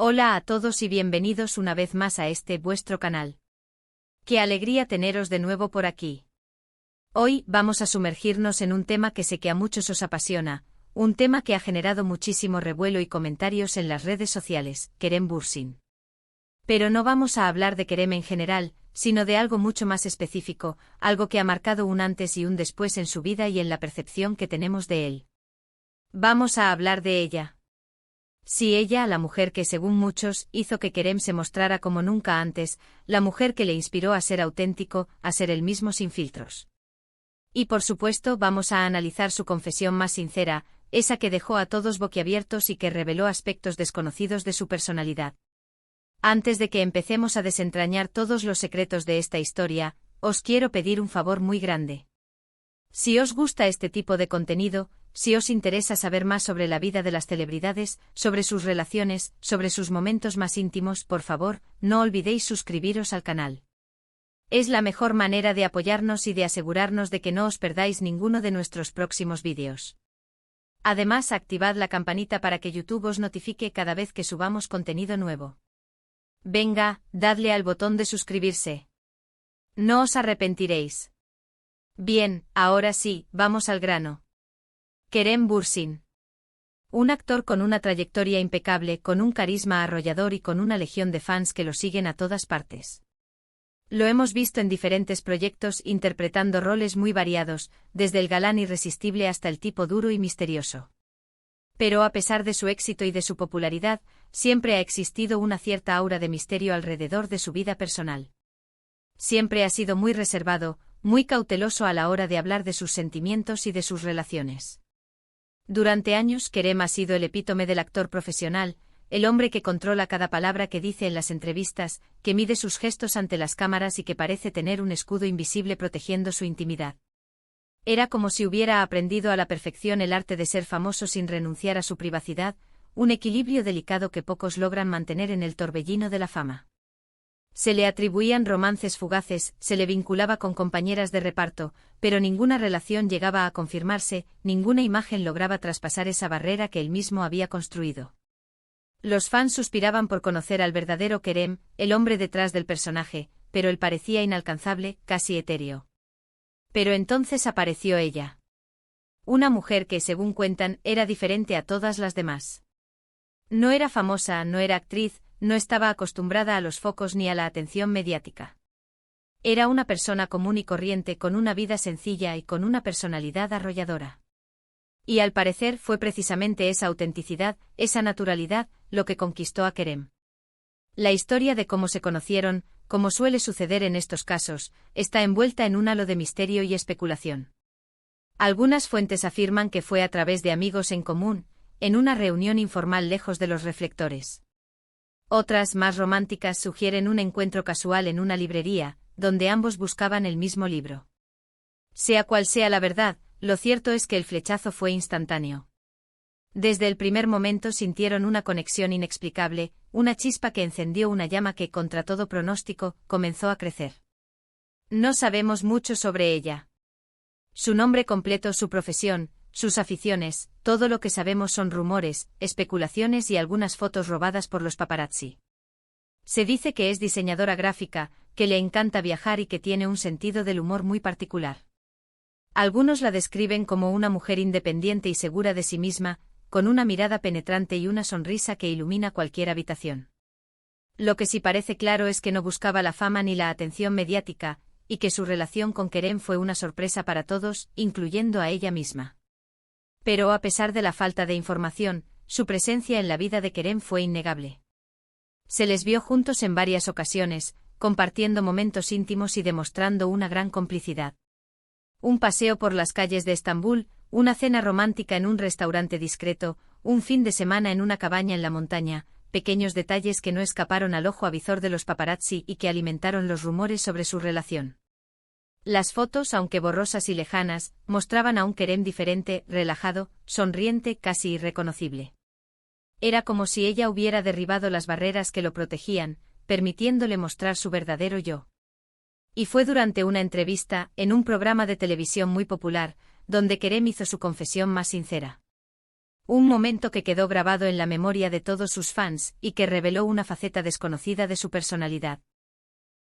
Hola a todos y bienvenidos una vez más a este vuestro canal. Qué alegría teneros de nuevo por aquí. Hoy vamos a sumergirnos en un tema que sé que a muchos os apasiona, un tema que ha generado muchísimo revuelo y comentarios en las redes sociales, Kerem Bürsin. Pero no vamos a hablar de Kerem en general, sino de algo mucho más específico, algo que ha marcado un antes y un después en su vida y en la percepción que tenemos de él. Vamos a hablar de ella. Sí, ella, la mujer que según muchos hizo que Kerem se mostrara como nunca antes, la mujer que le inspiró a ser auténtico, a ser él mismo sin filtros. Y por supuesto vamos a analizar su confesión más sincera, esa que dejó a todos boquiabiertos y que reveló aspectos desconocidos de su personalidad. Antes de que empecemos a desentrañar todos los secretos de esta historia, os quiero pedir un favor muy grande. Si os gusta este tipo de contenido, si os interesa saber más sobre la vida de las celebridades, sobre sus relaciones, sobre sus momentos más íntimos, por favor, no olvidéis suscribiros al canal. Es la mejor manera de apoyarnos y de asegurarnos de que no os perdáis ninguno de nuestros próximos vídeos. Además, activad la campanita para que YouTube os notifique cada vez que subamos contenido nuevo. Venga, dadle al botón de suscribirse. No os arrepentiréis. Bien, ahora sí, vamos al grano. Kerem Bürsin. Un actor con una trayectoria impecable, con un carisma arrollador y con una legión de fans que lo siguen a todas partes. Lo hemos visto en diferentes proyectos interpretando roles muy variados, desde el galán irresistible hasta el tipo duro y misterioso. Pero a pesar de su éxito y de su popularidad, siempre ha existido una cierta aura de misterio alrededor de su vida personal. Siempre ha sido muy reservado, muy cauteloso a la hora de hablar de sus sentimientos y de sus relaciones. Durante años Kerem ha sido el epítome del actor profesional, el hombre que controla cada palabra que dice en las entrevistas, que mide sus gestos ante las cámaras y que parece tener un escudo invisible protegiendo su intimidad. Era como si hubiera aprendido a la perfección el arte de ser famoso sin renunciar a su privacidad, un equilibrio delicado que pocos logran mantener en el torbellino de la fama. Se le atribuían romances fugaces, se le vinculaba con compañeras de reparto, pero ninguna relación llegaba a confirmarse, ninguna imagen lograba traspasar esa barrera que él mismo había construido. Los fans suspiraban por conocer al verdadero Kerem, el hombre detrás del personaje, pero él parecía inalcanzable, casi etéreo. Pero entonces apareció ella. Una mujer que, según cuentan, era diferente a todas las demás. No era famosa, no era actriz, no estaba acostumbrada a los focos ni a la atención mediática. Era una persona común y corriente con una vida sencilla y con una personalidad arrolladora. Y al parecer fue precisamente esa autenticidad, esa naturalidad, lo que conquistó a Kerem. La historia de cómo se conocieron, como suele suceder en estos casos, está envuelta en un halo de misterio y especulación. Algunas fuentes afirman que fue a través de amigos en común, en una reunión informal lejos de los reflectores. Otras, más románticas, sugieren un encuentro casual en una librería, donde ambos buscaban el mismo libro. Sea cual sea la verdad, lo cierto es que el flechazo fue instantáneo. Desde el primer momento sintieron una conexión inexplicable, una chispa que encendió una llama que, contra todo pronóstico, comenzó a crecer. No sabemos mucho sobre ella. Su nombre completo, su profesión, sus aficiones, todo lo que sabemos son rumores, especulaciones y algunas fotos robadas por los paparazzi. Se dice que es diseñadora gráfica, que le encanta viajar y que tiene un sentido del humor muy particular. Algunos la describen como una mujer independiente y segura de sí misma, con una mirada penetrante y una sonrisa que ilumina cualquier habitación. Lo que sí parece claro es que no buscaba la fama ni la atención mediática, y que su relación con Kerem fue una sorpresa para todos, incluyendo a ella misma. Pero a pesar de la falta de información, su presencia en la vida de Kerem fue innegable. Se les vio juntos en varias ocasiones, compartiendo momentos íntimos y demostrando una gran complicidad. Un paseo por las calles de Estambul, una cena romántica en un restaurante discreto, un fin de semana en una cabaña en la montaña, pequeños detalles que no escaparon al ojo avizor de los paparazzi y que alimentaron los rumores sobre su relación. Las fotos, aunque borrosas y lejanas, mostraban a un Kerem diferente, relajado, sonriente, casi irreconocible. Era como si ella hubiera derribado las barreras que lo protegían, permitiéndole mostrar su verdadero yo. Y fue durante una entrevista, en un programa de televisión muy popular, donde Kerem hizo su confesión más sincera. Un momento que quedó grabado en la memoria de todos sus fans y que reveló una faceta desconocida de su personalidad.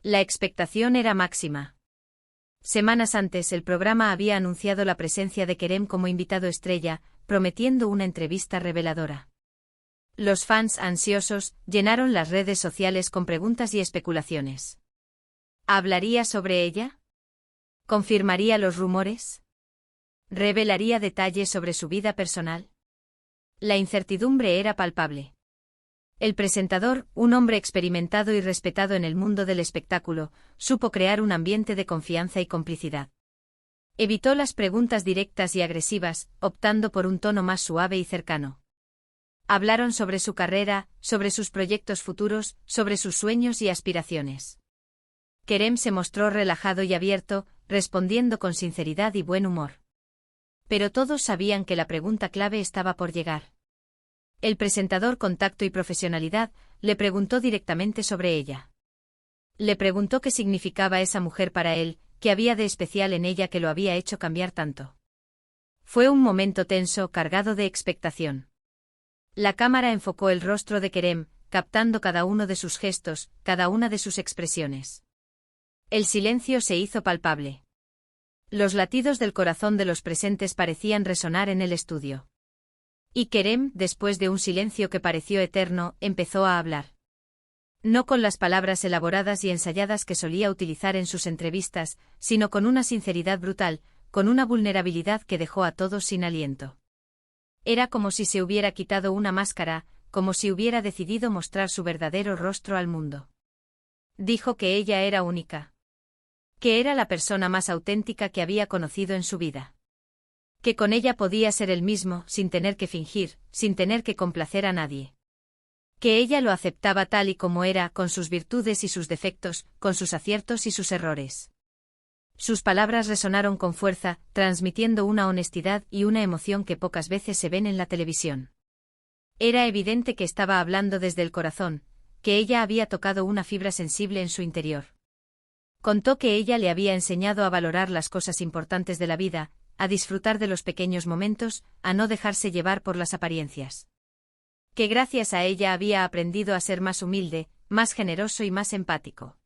La expectación era máxima. Semanas antes el programa había anunciado la presencia de Kerem como invitado estrella, prometiendo una entrevista reveladora. Los fans ansiosos llenaron las redes sociales con preguntas y especulaciones. ¿Hablaría sobre ella? ¿Confirmaría los rumores? ¿Revelaría detalles sobre su vida personal? La incertidumbre era palpable. El presentador, un hombre experimentado y respetado en el mundo del espectáculo, supo crear un ambiente de confianza y complicidad. Evitó las preguntas directas y agresivas, optando por un tono más suave y cercano. Hablaron sobre su carrera, sobre sus proyectos futuros, sobre sus sueños y aspiraciones. Kerem se mostró relajado y abierto, respondiendo con sinceridad y buen humor. Pero todos sabían que la pregunta clave estaba por llegar. El presentador, con tacto y profesionalidad, le preguntó directamente sobre ella. Le preguntó qué significaba esa mujer para él, qué había de especial en ella que lo había hecho cambiar tanto. Fue un momento tenso, cargado de expectación. La cámara enfocó el rostro de Kerem, captando cada uno de sus gestos, cada una de sus expresiones. El silencio se hizo palpable. Los latidos del corazón de los presentes parecían resonar en el estudio. Y Kerem, después de un silencio que pareció eterno, empezó a hablar. No con las palabras elaboradas y ensayadas que solía utilizar en sus entrevistas, sino con una sinceridad brutal, con una vulnerabilidad que dejó a todos sin aliento. Era como si se hubiera quitado una máscara, como si hubiera decidido mostrar su verdadero rostro al mundo. Dijo que ella era única. Que era la persona más auténtica que había conocido en su vida. Que con ella podía ser él mismo, sin tener que fingir, sin tener que complacer a nadie. Que ella lo aceptaba tal y como era, con sus virtudes y sus defectos, con sus aciertos y sus errores. Sus palabras resonaron con fuerza, transmitiendo una honestidad y una emoción que pocas veces se ven en la televisión. Era evidente que estaba hablando desde el corazón, que ella había tocado una fibra sensible en su interior. Contó que ella le había enseñado a valorar las cosas importantes de la vida, a disfrutar de los pequeños momentos, a no dejarse llevar por las apariencias. Que gracias a ella había aprendido a ser más humilde, más generoso y más empático.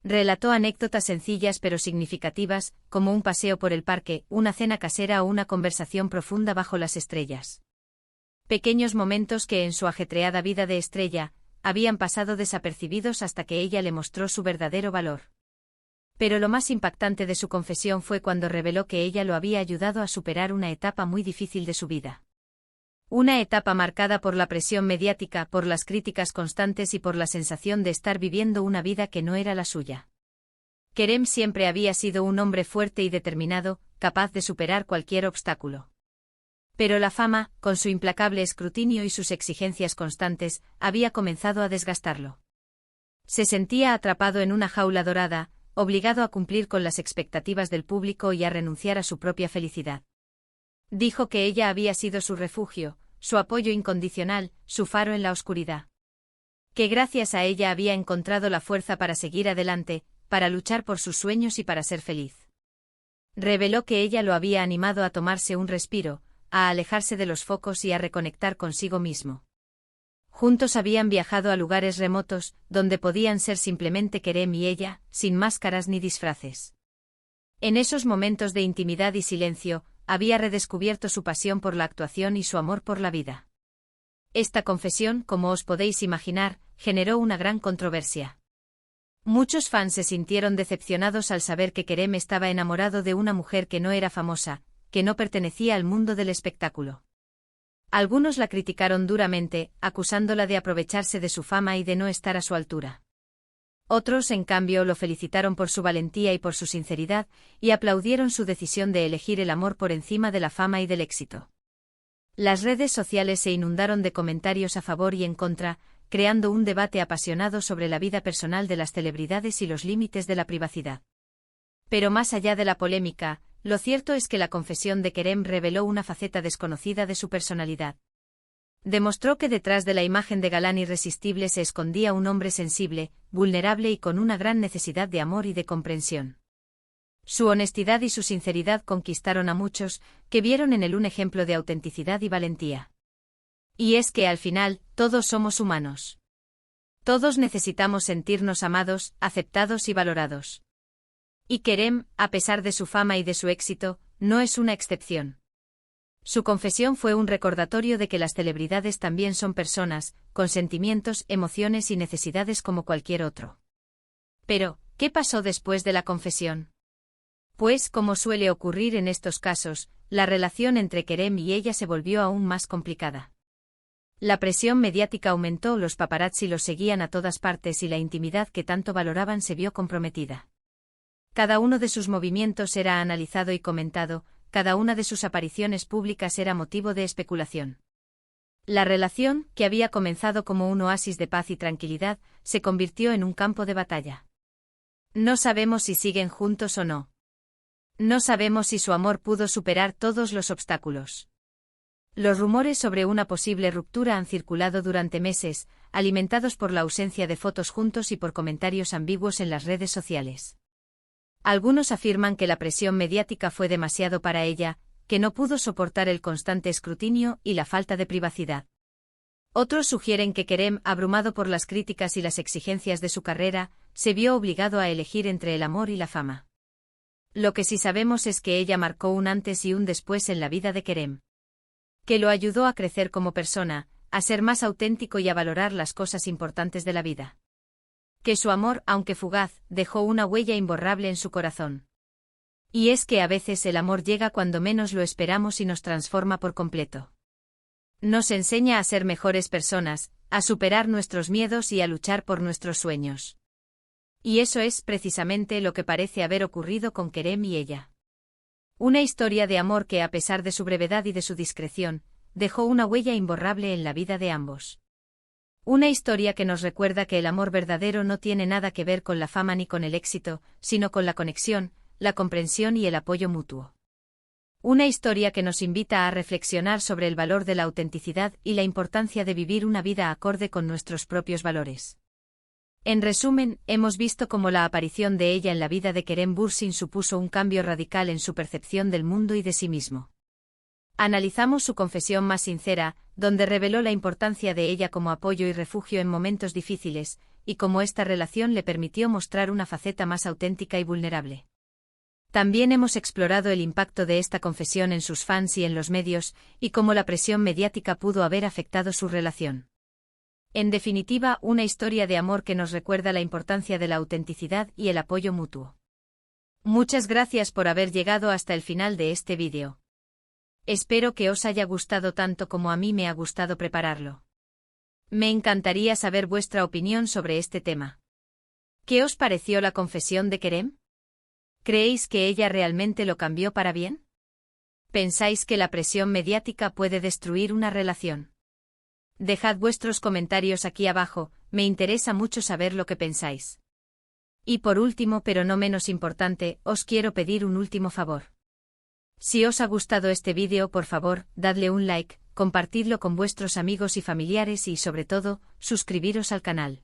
Relató anécdotas sencillas pero significativas, como un paseo por el parque, una cena casera o una conversación profunda bajo las estrellas. Pequeños momentos que en su ajetreada vida de estrella, habían pasado desapercibidos hasta que ella le mostró su verdadero valor. Pero lo más impactante de su confesión fue cuando reveló que ella lo había ayudado a superar una etapa muy difícil de su vida. Una etapa marcada por la presión mediática, por las críticas constantes y por la sensación de estar viviendo una vida que no era la suya. Kerem siempre había sido un hombre fuerte y determinado, capaz de superar cualquier obstáculo. Pero la fama, con su implacable escrutinio y sus exigencias constantes, había comenzado a desgastarlo. Se sentía atrapado en una jaula dorada, obligado a cumplir con las expectativas del público y a renunciar a su propia felicidad. Dijo que ella había sido su refugio, su apoyo incondicional, su faro en la oscuridad. Que gracias a ella había encontrado la fuerza para seguir adelante, para luchar por sus sueños y para ser feliz. Reveló que ella lo había animado a tomarse un respiro, a alejarse de los focos y a reconectar consigo mismo. Juntos habían viajado a lugares remotos, donde podían ser simplemente Kerem y ella, sin máscaras ni disfraces. En esos momentos de intimidad y silencio, había redescubierto su pasión por la actuación y su amor por la vida. Esta confesión, como os podéis imaginar, generó una gran controversia. Muchos fans se sintieron decepcionados al saber que Kerem estaba enamorado de una mujer que no era famosa, que no pertenecía al mundo del espectáculo. Algunos la criticaron duramente, acusándola de aprovecharse de su fama y de no estar a su altura. Otros, en cambio, lo felicitaron por su valentía y por su sinceridad, y aplaudieron su decisión de elegir el amor por encima de la fama y del éxito. Las redes sociales se inundaron de comentarios a favor y en contra, creando un debate apasionado sobre la vida personal de las celebridades y los límites de la privacidad. Pero más allá de la polémica, lo cierto es que la confesión de Kerem reveló una faceta desconocida de su personalidad. Demostró que detrás de la imagen de galán irresistible se escondía un hombre sensible, vulnerable y con una gran necesidad de amor y de comprensión. Su honestidad y su sinceridad conquistaron a muchos, que vieron en él un ejemplo de autenticidad y valentía. Y es que al final, todos somos humanos. Todos necesitamos sentirnos amados, aceptados y valorados. Y Kerem, a pesar de su fama y de su éxito, no es una excepción. Su confesión fue un recordatorio de que las celebridades también son personas, con sentimientos, emociones y necesidades como cualquier otro. Pero, ¿qué pasó después de la confesión? Pues, como suele ocurrir en estos casos, la relación entre Kerem y ella se volvió aún más complicada. La presión mediática aumentó, los paparazzi los seguían a todas partes y la intimidad que tanto valoraban se vio comprometida. Cada uno de sus movimientos era analizado y comentado, cada una de sus apariciones públicas era motivo de especulación. La relación, que había comenzado como un oasis de paz y tranquilidad, se convirtió en un campo de batalla. No sabemos si siguen juntos o no. No sabemos si su amor pudo superar todos los obstáculos. Los rumores sobre una posible ruptura han circulado durante meses, alimentados por la ausencia de fotos juntos y por comentarios ambiguos en las redes sociales. Algunos afirman que la presión mediática fue demasiado para ella, que no pudo soportar el constante escrutinio y la falta de privacidad. Otros sugieren que Kerem, abrumado por las críticas y las exigencias de su carrera, se vio obligado a elegir entre el amor y la fama. Lo que sí sabemos es que ella marcó un antes y un después en la vida de Kerem. Que lo ayudó a crecer como persona, a ser más auténtico y a valorar las cosas importantes de la vida. Que su amor, aunque fugaz, dejó una huella imborrable en su corazón. Y es que a veces el amor llega cuando menos lo esperamos y nos transforma por completo. Nos enseña a ser mejores personas, a superar nuestros miedos y a luchar por nuestros sueños. Y eso es precisamente lo que parece haber ocurrido con Kerem y ella. Una historia de amor que, a pesar de su brevedad y de su discreción, dejó una huella imborrable en la vida de ambos. Una historia que nos recuerda que el amor verdadero no tiene nada que ver con la fama ni con el éxito, sino con la conexión, la comprensión y el apoyo mutuo. Una historia que nos invita a reflexionar sobre el valor de la autenticidad y la importancia de vivir una vida acorde con nuestros propios valores. En resumen, hemos visto cómo la aparición de ella en la vida de Kerem Bürsin supuso un cambio radical en su percepción del mundo y de sí mismo. Analizamos su confesión más sincera, donde reveló la importancia de ella como apoyo y refugio en momentos difíciles, y cómo esta relación le permitió mostrar una faceta más auténtica y vulnerable. También hemos explorado el impacto de esta confesión en sus fans y en los medios, y cómo la presión mediática pudo haber afectado su relación. En definitiva, una historia de amor que nos recuerda la importancia de la autenticidad y el apoyo mutuo. Muchas gracias por haber llegado hasta el final de este vídeo. Espero que os haya gustado tanto como a mí me ha gustado prepararlo. Me encantaría saber vuestra opinión sobre este tema. ¿Qué os pareció la confesión de Kerem? ¿Creéis que ella realmente lo cambió para bien? ¿Pensáis que la presión mediática puede destruir una relación? Dejad vuestros comentarios aquí abajo, me interesa mucho saber lo que pensáis. Y por último, pero no menos importante, os quiero pedir un último favor. Si os ha gustado este vídeo, por favor, dadle un like, compartidlo con vuestros amigos y familiares y, sobre todo, suscribiros al canal.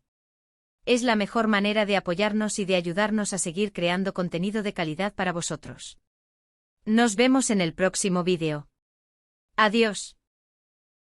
Es la mejor manera de apoyarnos y de ayudarnos a seguir creando contenido de calidad para vosotros. Nos vemos en el próximo vídeo. Adiós.